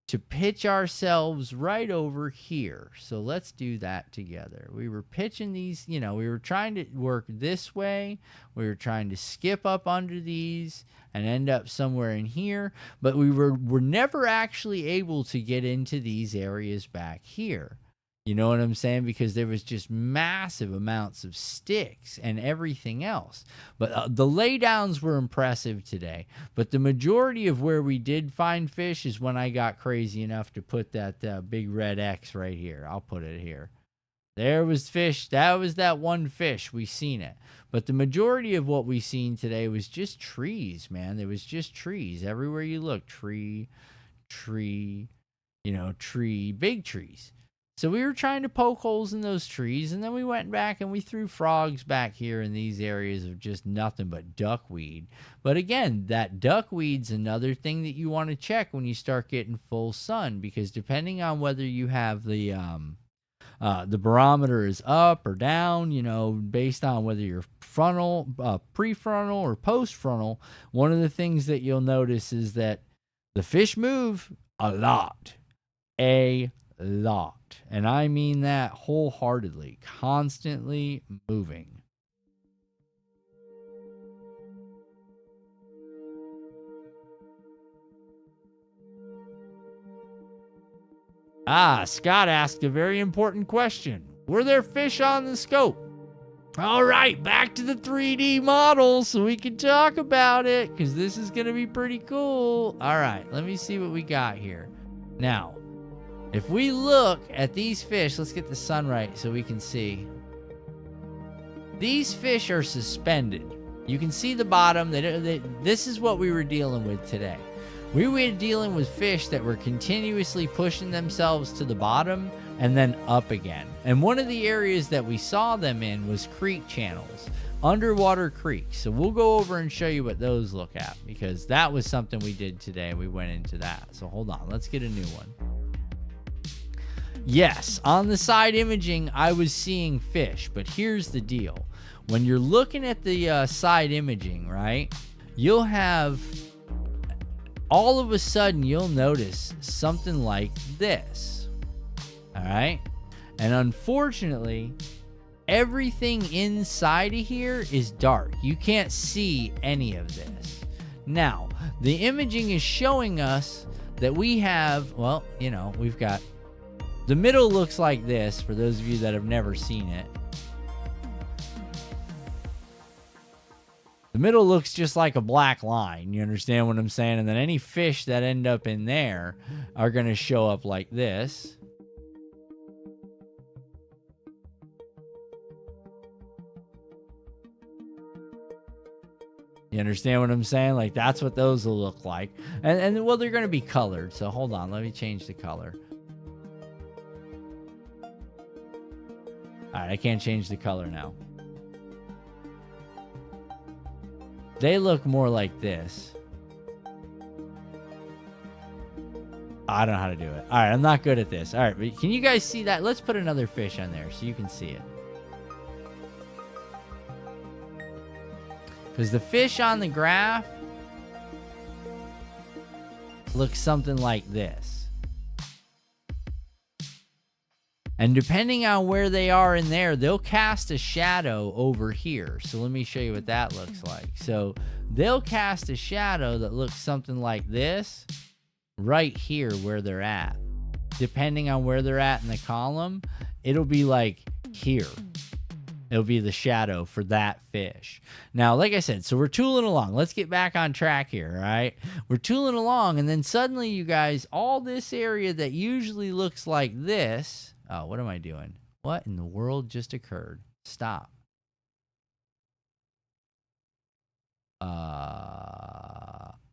to pitch ourselves right over here. So let's do that together. We were pitching these, you know, we were trying to work this way. We were trying to skip up under these and end up somewhere in here. But we're never actually able to get into these areas back here. You know what I'm saying? Because there was just massive amounts of sticks and everything else. But the laydowns were impressive today. But the majority of where we did find fish is when I got crazy enough to put that big red X right here. I'll put it here. There was fish. That was that one fish. We seen it. But the majority of what we seen today was just trees, man. There was just trees. Everywhere you look, tree, you know, tree, big trees. So we were trying to poke holes in those trees, and then we went back and we threw frogs back here in these areas of just nothing but duckweed. But again, that duckweed's another thing that you want to check when you start getting full sun, because depending on whether you have the barometer is up or down, you know, based on whether you're frontal, prefrontal, or postfrontal, one of the things that you'll notice is that the fish move a lot. A lot. And I mean that wholeheartedly, constantly moving. Scott asked a very important question. Were there fish on the scope? All right, back to the 3D model so we can talk about it, because this is going to be pretty cool. All right, let me see what we got here. Now, if we look at these fish, let's get the sun right so we can see. These fish are suspended. You can see the bottom. This is what we were dealing with today. We were dealing with fish that were continuously pushing themselves to the bottom and then up again. And one of the areas that we saw them in was creek channels, underwater creeks. So we'll go over and show you what those look at, because that was something we did today. We went into that. So hold on, let's get a new one. Yes, on the side imaging, I was seeing fish, but here's the deal. When you're looking at the side imaging, right, you'll have, all of a sudden, you'll notice something like this, all right? And unfortunately, everything inside of here is dark. You can't see any of this. Now, the imaging is showing us that we have, well, you know, we've got, the middle looks like this, for those of you that have never seen it. The middle looks just like a black line, you understand what I'm saying? And then any fish that end up in there are going to show up like this. You understand what I'm saying? Like, that's what those will look like. And well, they're going to be colored. So hold on, let me change the color. All right, I can't change the color now. They look more like this. I don't know how to do it. All right, I'm not good at this. All right, but can you guys see that? Let's put another fish on there so you can see it. Because the fish on the graph looks something like this. And depending on where they are in there, they'll cast a shadow over here. So let me show you what that looks like. So they'll cast a shadow that looks something like this right here where they're at. Depending on where they're at in the column, it'll be like here. It'll be the shadow for that fish. Now, like I said, so we're tooling along. Let's get back on track here, all right? We're tooling along, and then suddenly, you guys, all this area that usually looks like this. Oh, what am I doing? What in the world just occurred? Stop.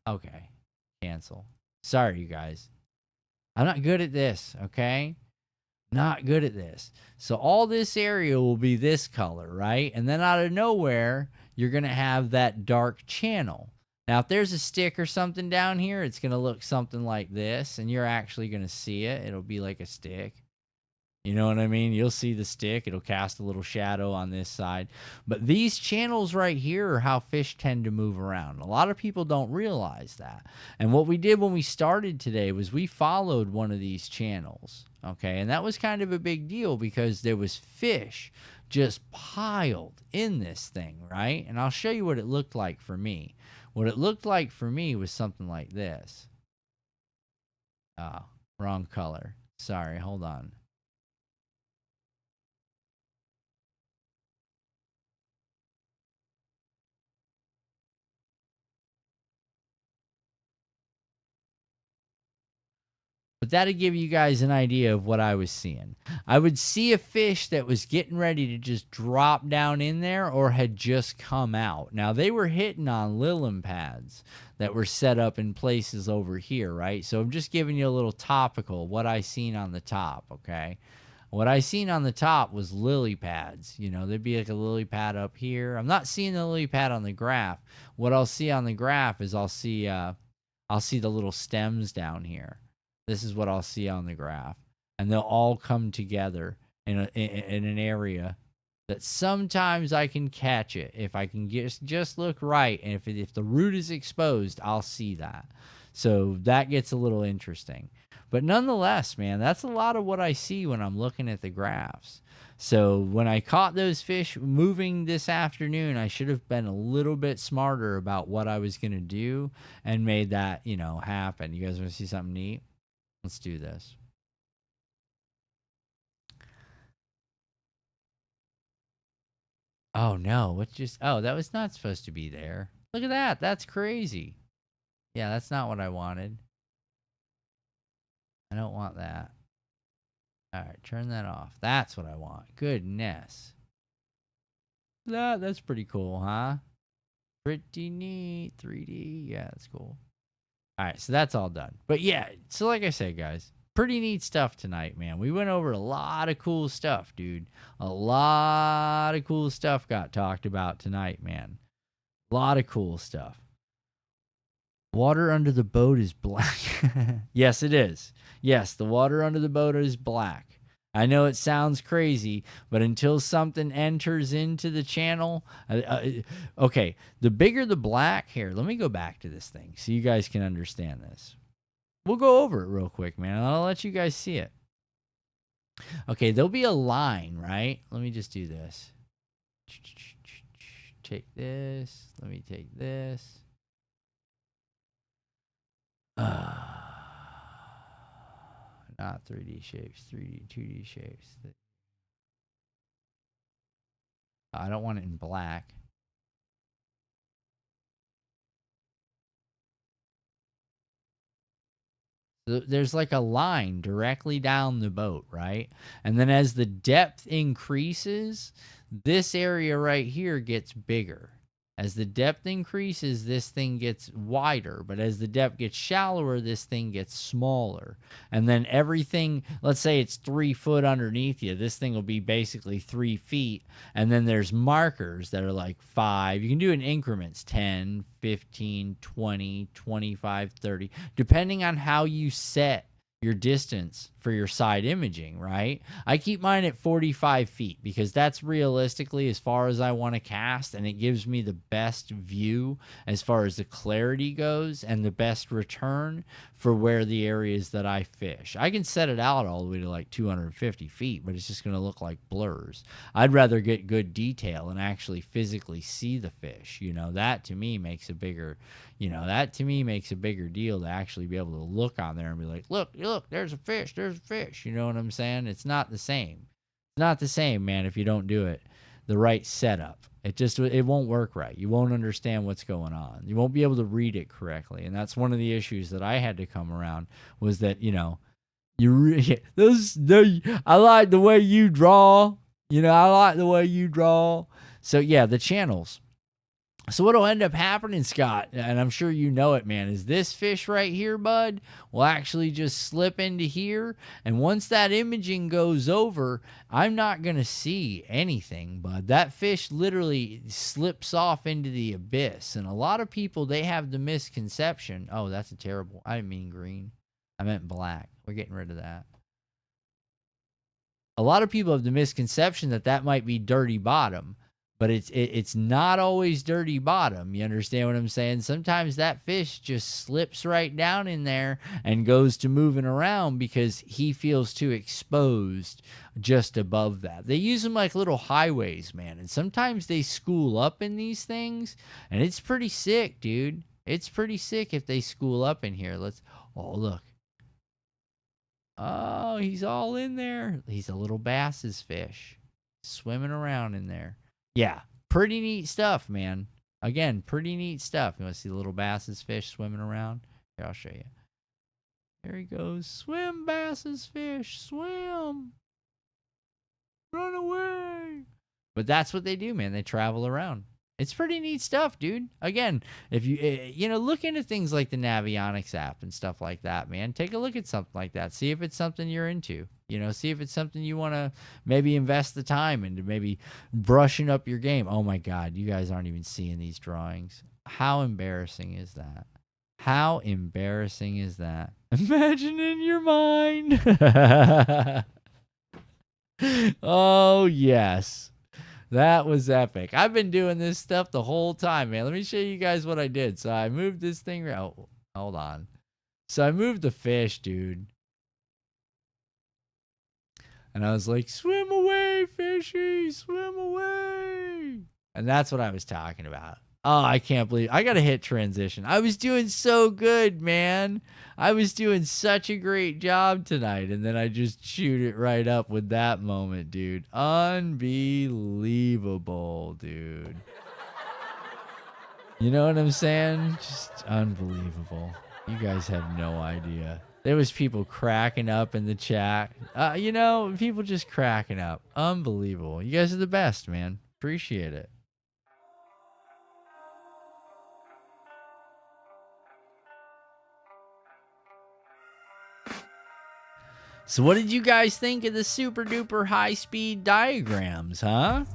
Okay. Cancel. Sorry, you guys. I'm not good at this, okay? Not good at this. So all this area will be this color, right? And then out of nowhere, you're going to have that dark channel. Now, if there's a stick or something down here, it's going to look something like this, and you're actually going to see it. It'll be like a stick. You know what I mean? You'll see the stick. It'll cast a little shadow on this side. But these channels right here are how fish tend to move around. A lot of people don't realize that. And what we did when we started today was we followed one of these channels. Okay, and that was kind of a big deal because there was fish just piled in this thing, right? And I'll show you what it looked like for me. What it looked like for me was something like this. Oh, wrong color. Sorry, hold on. But that'll give you guys an idea of what I was seeing. I would see a fish that was getting ready to just drop down in there or had just come out. Now, they were hitting on lily pads that were set up in places over here, right? So I'm just giving you a little topical, what I seen on the top, okay? What I seen on the top was lily pads. You know, there'd be like a lily pad up here. I'm not seeing the lily pad on the graph. What I'll see on the graph is I'll see the little stems down here. This is what I'll see on the graph. And they'll all come together in an area that sometimes I can catch it. If I can just look right, and if the root is exposed, I'll see that. So that gets a little interesting. But nonetheless, man, that's a lot of what I see when I'm looking at the graphs. So when I caught those fish moving this afternoon, I should have been a little bit smarter about what I was going to do and made that, happen. You guys want to see something neat? Let's do this. Oh, no. That was not supposed to be there. Look at that. That's crazy. Yeah, that's not what I wanted. I don't want that. All right, turn that off. That's what I want. Goodness. That's pretty cool, huh? Pretty neat. 3D. Yeah, that's cool. All right, so that's all done. But yeah, so like I said, guys, pretty neat stuff tonight, man. We went over a lot of cool stuff, dude. A lot of cool stuff got talked about tonight, man. A lot of cool stuff. Water under the boat is black. Yes, it is. Yes, the water under the boat is black. I know it sounds crazy, but until something enters into the channel, okay, the bigger the black, here, let me go back to this thing so you guys can understand this. We'll go over it real quick, man. I'll let you guys see it. Okay, there'll be a line, right? Let me just do this. Take this. Let me take this. Not 3D shapes, 2D shapes. I don't want it in black. So there's like a line directly down the boat, right? And then as the depth increases, this area right here gets bigger. As the depth increases, this thing gets wider. But as the depth gets shallower, this thing gets smaller. And then everything, let's say it's 3 foot underneath you. This thing will be basically 3 feet. And then there's markers that are like 5. You can do it in increments, 10, 15, 20, 25, 30. Depending on how you set your distance for your side imaging, right? I keep mine at 45 feet because that's realistically as far as I want to cast, and it gives me the best view as far as the clarity goes and the best return for where the areas that I fish. I can set it out all the way to like 250 feet, but it's just going to look like blurs. I'd rather get good detail and actually physically see the fish. That to me makes a bigger, deal to actually be able to look on there and be like, look, there's a fish. You know what I'm saying? It's not the same. It's not the same, man, if you don't do it the right setup. It won't work right. You won't understand what's going on. You won't be able to read it correctly. And that's one of the issues that I had to come around was that, I like the way you draw. I like the way you draw. So yeah, the channels. So what'll end up happening, Scott, and I'm sure you know it, man, is this fish right here, bud, will actually just slip into here. And once that imaging goes over, I'm not going to see anything, bud. That fish literally slips off into the abyss. And a lot of people, they have the misconception. Oh, that's a terrible. I didn't mean green. I meant black. We're getting rid of that. A lot of people have the misconception that that might be dirty bottom. But it's not always dirty bottom. You understand what I'm saying? Sometimes that fish just slips right down in there and goes to moving around because he feels too exposed just above that. They use them like little highways, man. And sometimes they school up in these things. And it's pretty sick, dude. It's pretty sick if they school up in here. Oh, look. Oh, he's all in there. He's a little Bass's fish. Swimming around in there. Yeah, pretty neat stuff, man. Again, pretty neat stuff. You want to see the little Bass's fish swimming around? Here, I'll show you. There he goes. Swim, Bass's fish. Swim. Run away. But that's what they do, man. They travel around. It's pretty neat stuff, dude. Again, if you look into things like the Navionics app and stuff like that, man. Take a look at something like that. See if it's something you're into. See if it's something you want to maybe invest the time into, maybe brushing up your game. Oh my God, you guys aren't even seeing these drawings. How embarrassing is that? How embarrassing is that? Imagine in your mind. Oh, yes. That was epic. I've been doing this stuff the whole time, man. Let me show you guys what I did. So I moved this thing around. Oh, hold on. So I moved the fish, dude. And I was like, swim away, fishy, swim away. And that's what I was talking about. Oh, I can't believe I got to hit transition. I was doing so good, man. I was doing such a great job tonight. And then I just shoot it right up with that moment, dude. Unbelievable, dude. You know what I'm saying? Just unbelievable. You guys have no idea. There was people cracking up in the chat. People just cracking up. Unbelievable. You guys are the best, man. Appreciate it. So what did you guys think of the super duper high speed diagrams, huh?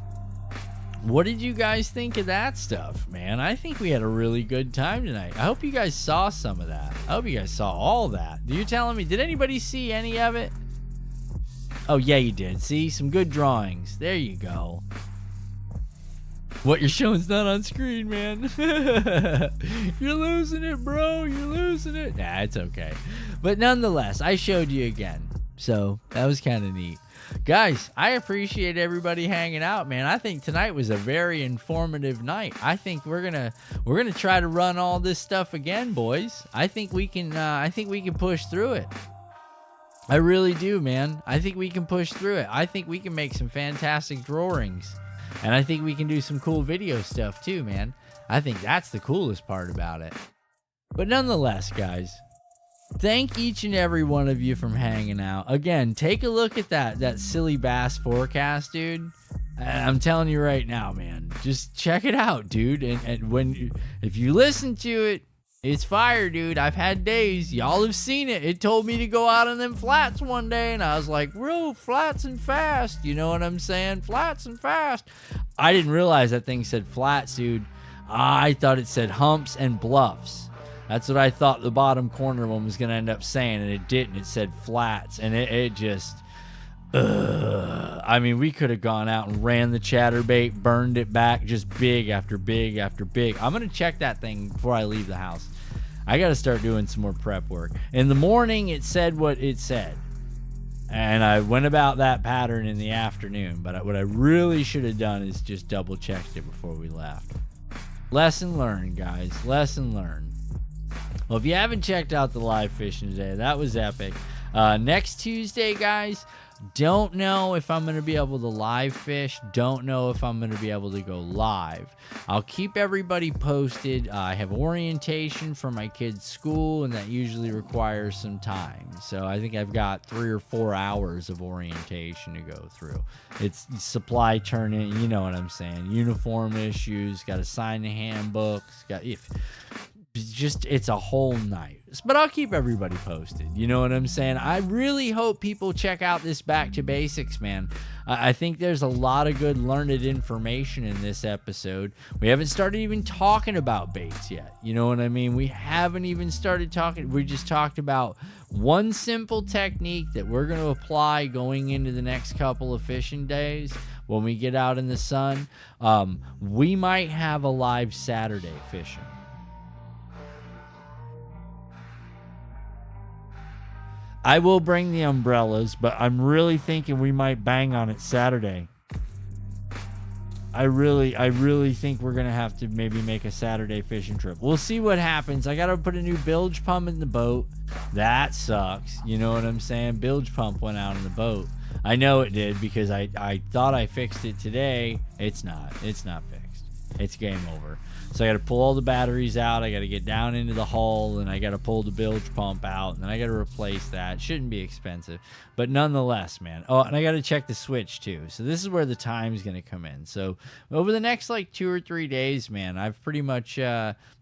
What did you guys think of that stuff, man? I think we had a really good time tonight. I hope you guys saw some of that. I hope you guys saw all that. You're telling me, did anybody see any of it? Oh, yeah, you did. See, some good drawings. There you go. What you're showing's not on screen, man. You're losing it, bro. You're losing it. Nah, it's okay. But nonetheless, I showed you again. So that was kind of neat. Guys, I appreciate everybody hanging out, man. I think tonight was a very informative night. I think we're gonna try to run all this stuff again, boys. I think we can push through it. I really do, man. I think we can push through it. I think we can make some fantastic drawings. And I think we can do some cool video stuff too, man. I think that's the coolest part about it. But nonetheless, guys, thank each and every one of you for hanging out. Again, take a look at that silly bass forecast, dude. I'm telling you right now, man. Just check it out, dude. And if you listen to it, it's fire, dude. I've had days. Y'all have seen it. It told me to go out on them flats one day, and I was like, bro, flats and fast. You know what I'm saying? Flats and fast. I didn't realize that thing said flats, dude. I thought it said humps and bluffs. That's what I thought the bottom corner one was going to end up saying, and it didn't. It said flats, and it just... I mean, we could have gone out and ran the chatterbait, burned it back, just big after big after big. I'm going to check that thing before I leave the house. I got to start doing some more prep work. In the morning, it said what it said. And I went about that pattern in the afternoon. But what I really should have done is just double checked it before we left. Lesson learned, guys. Lesson learned. Well, if you haven't checked out the live fishing today, that was epic. Next Tuesday, guys, don't know if I'm going to be able to live fish. Don't know if I'm going to be able to go live. I'll keep everybody posted. I have orientation for my kids' school, and that usually requires some time. So I think I've got 3 or 4 hours of orientation to go through. It's supply turning, you know what I'm saying. Uniform issues, got to sign the handbooks, it's a whole night. But I'll keep everybody posted. You know what I'm saying? I really hope people check out this Back to Basics, man. I think there's a lot of good learned information in this episode. We haven't started even talking about baits yet. You know what I mean? We haven't even started talking. We just talked about one simple technique that we're going to apply going into the next couple of fishing days. When we get out in the sun, we might have a live Saturday fishing. I will bring the umbrellas, but I'm really thinking we might bang on it Saturday. I really think we're going to have to maybe make a Saturday fishing trip. We'll see what happens. I got to put a new bilge pump in the boat. That sucks. You know what I'm saying? Bilge pump went out in the boat. I know it did because I thought I fixed it today. It's not. It's not fixed. It's game over. So I got to pull all the batteries out. I got to get down into the hull, and I got to pull the bilge pump out, and then I got to replace that. Shouldn't be expensive, but nonetheless, man. Oh, and I got to check the switch too. So this is where the time's going to come in. So over the next like 2 or 3 days, man, I've pretty much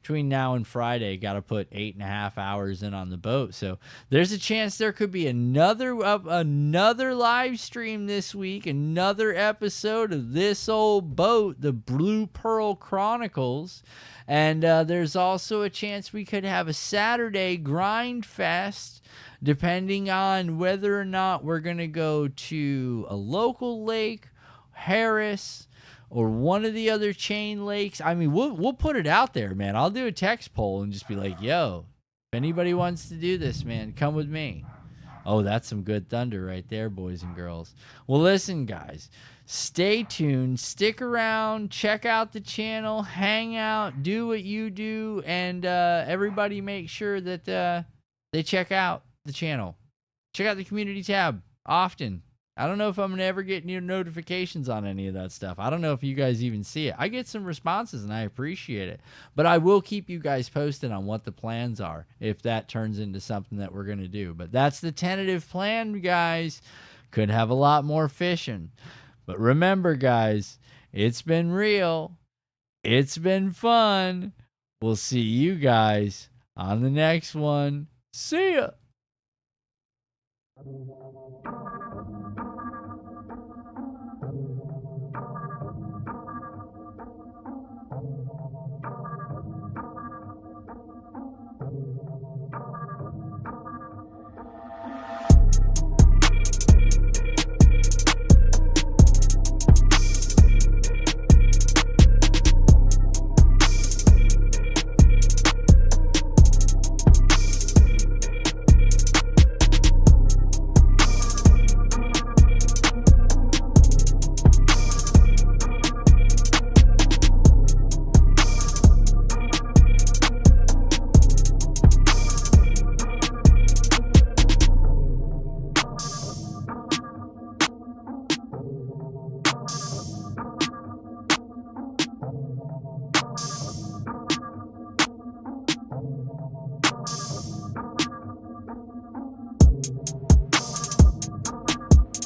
between now and Friday got to put 8.5 hours in on the boat. So there's a chance there could be another live stream this week, another episode of This Old Boat, the Blue Pearl Chronicles. And there's also a chance we could have a Saturday grind fest, depending on whether or not we're going to go to a local lake, Harris, or one of the other chain lakes. I mean, we'll put it out there, man. I'll do a text poll and just be like, yo, if anybody wants to do this, man, come with me. Oh, that's some good thunder right there, boys and girls. Well, listen, guys. Stay tuned, stick around, check out the channel, hang out, do what you do, and everybody make sure that they check out the channel. Check out the community tab often. I don't know if I'm going to ever get new notifications on any of that stuff. I don't know if you guys even see it. I get some responses, and I appreciate it. But I will keep you guys posted on what the plans are if that turns into something that we're going to do. But that's the tentative plan, guys. Could have a lot more fishing. But remember, guys, it's been real. It's been fun. We'll see you guys on the next one. See ya.